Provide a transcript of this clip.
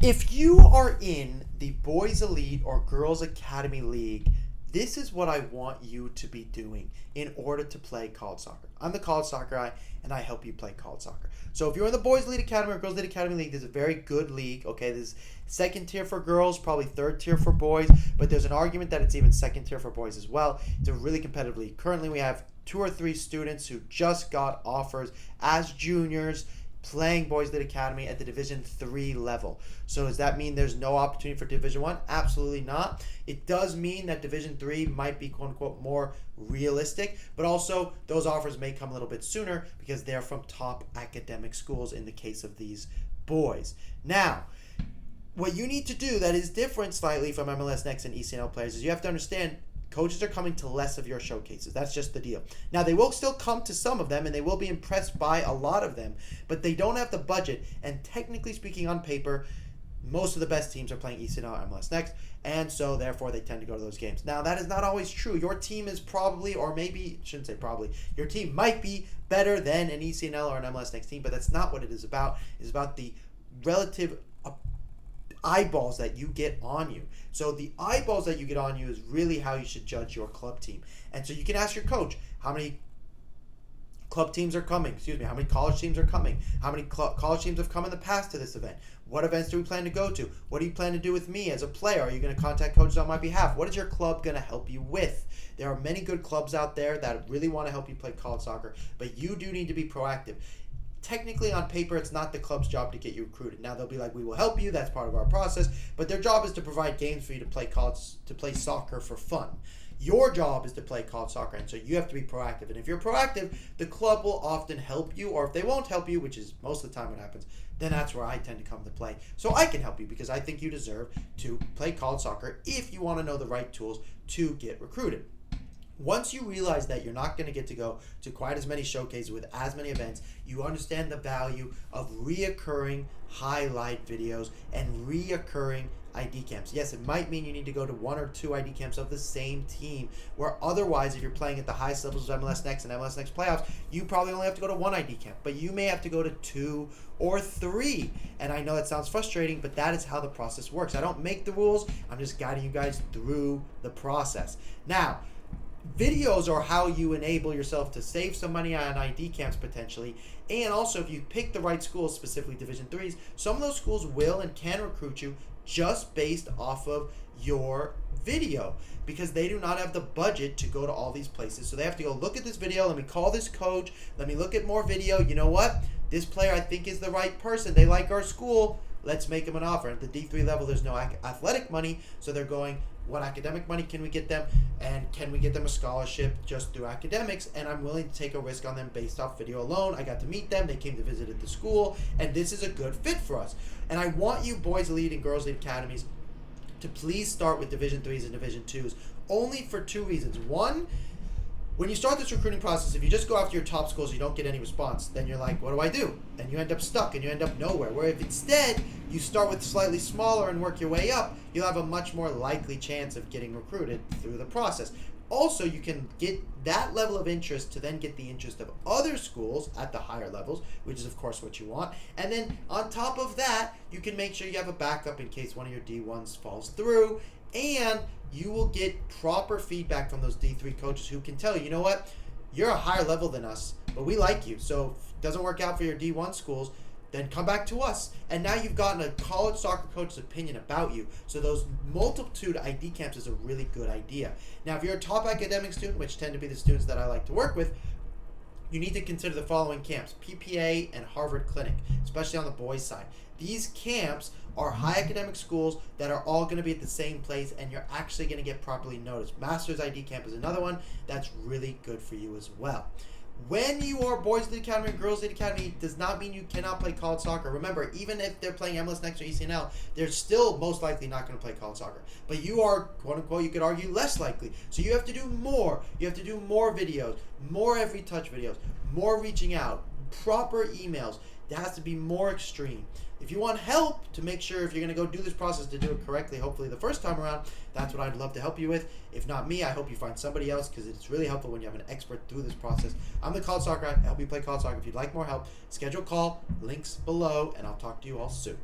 If you are in the Boys Elite or Girls Academy League, this is what I want you to be doing in order to play college soccer. I'm the college soccer guy, and I help you play college soccer. So if you're in the Boys Elite Academy or Girls Elite Academy League, this is a very good league. Okay, this is second tier for girls, probably third tier for boys, but there's an argument that it's even second tier for boys as well. It's a really competitive league. Currently, we have 2 or 3 students who just got offers as juniors playing Boys Elite Academy at the Division 3 level. So does that mean there's no opportunity for Division 1? Absolutely not. It does mean that Division 3 might be quote unquote more realistic, but also those offers may come a little bit sooner because they're from top academic schools in the case of these boys. Now, what you need to do that is different slightly from MLS Next and ECNL players is you have to understand coaches are coming to less of your showcases. That's just the deal. Now, they will still come to some of them, and they will be impressed by a lot of them, but they don't have the budget. And technically speaking, on paper, most of the best teams are playing ECNL or MLS Next, and so therefore they tend to go to those games. Now, that is not always true. Your team is probably, or maybe, shouldn't say probably, your team might be better than an ECNL or an MLS Next team, but that's not what it is about. It's about the relative eyeballs that you get on you. So the eyeballs that you get on you is really how you should judge your club team. And so you can ask your coach, how many club teams are coming? How many college teams are coming? How many college teams have come in the past to this event? What events do we plan to go to? What do you plan to do with me as a player? Are you going to contact coaches on my behalf? What is your club going to help you with? There are many good clubs out there that really want to help you play college soccer, but you do need to be proactive. Technically, on paper, it's not the club's job to get you recruited. Now, they'll be like, we will help you. That's part of our process. But their job is to provide games for you to play soccer for fun. Your job is to play college soccer, and so you have to be proactive. And if you're proactive, the club will often help you, or if they won't help you, which is most of the time what happens, then that's where I tend to come to play. So I can help you because I think you deserve to play college soccer if you want to know the right tools to get recruited. Once you realize that you're not going to get to go to quite as many showcases with as many events, you understand the value of reoccurring highlight videos and reoccurring ID camps. Yes, it might mean you need to go to 1 or 2 ID camps of the same team, where otherwise, if you're playing at the highest levels of MLS Next and MLS Next playoffs, you probably only have to go to 1 ID camp, but you may have to go to 2 or 3. And I know that sounds frustrating, but that is how the process works. I don't make the rules. I'm just guiding you guys through the process. Now, videos are how you enable yourself to save some money on ID camps potentially, and also if you pick the right schools, specifically Division 3s, some of those schools will and can recruit you just based off of your video because they do not have the budget to go to all these places. So they have to go look at this video, let me call this coach, let me look at more video. You know what? This player I think is the right person. They like our school. Let's make them an offer. At the D3 level, there's no athletic money, so they're going, what academic money can we get them, and can we get them a scholarship just through academics? And I'm willing to take a risk on them based off video alone. I got to meet them. They came to visit at the school, and this is a good fit for us. And I want you Boys Elite and Girls Elite Academies to please start with Division 3s and Division 2s, only for 2 reasons. One, when you start this recruiting process, if you just go after your top schools, you don't get any response, then you're like, what do I do? And you end up stuck and you end up nowhere. Where if instead you start with slightly smaller and work your way up, you'll have a much more likely chance of getting recruited through the process. Also, you can get that level of interest to then get the interest of other schools at the higher levels, which is of course what you want. And then on top of that, you can make sure you have a backup in case one of your D1s falls through, and you will get proper feedback from those D3 coaches who can tell you, you know what, you're a higher level than us, but we like you. So if it doesn't work out for your D1 schools, then come back to us. And now you've gotten a college soccer coach's opinion about you. So those multitude ID camps is a really good idea. Now, if you're a top academic student, which tend to be the students that I like to work with, you need to consider the following camps: PPA and Harvard Clinic, especially on the boys' side. These camps are high academic schools that are all going to be at the same place, and you're actually going to get properly noticed. Master's ID Camp is another one that's really good for you as well. When you are Boys Elite Academy and Girls Elite Academy, it does not mean you cannot play college soccer. Remember, even if they're playing MLS Next or ECNL, they're still most likely not going to play college soccer. But you are, quote unquote, you could argue, less likely. So you have to do more. You have to do more videos, more every touch videos, more reaching out, proper emails. It has to be more extreme. If you want help to make sure if you're going to go do this process to do it correctly, hopefully the first time around, that's what I'd love to help you with. If not me, I hope you find somebody else because it's really helpful when you have an expert through this process. I'm the college soccer guy. I help you play college soccer. If you'd like more help, schedule a call, links below, and I'll talk to you all soon.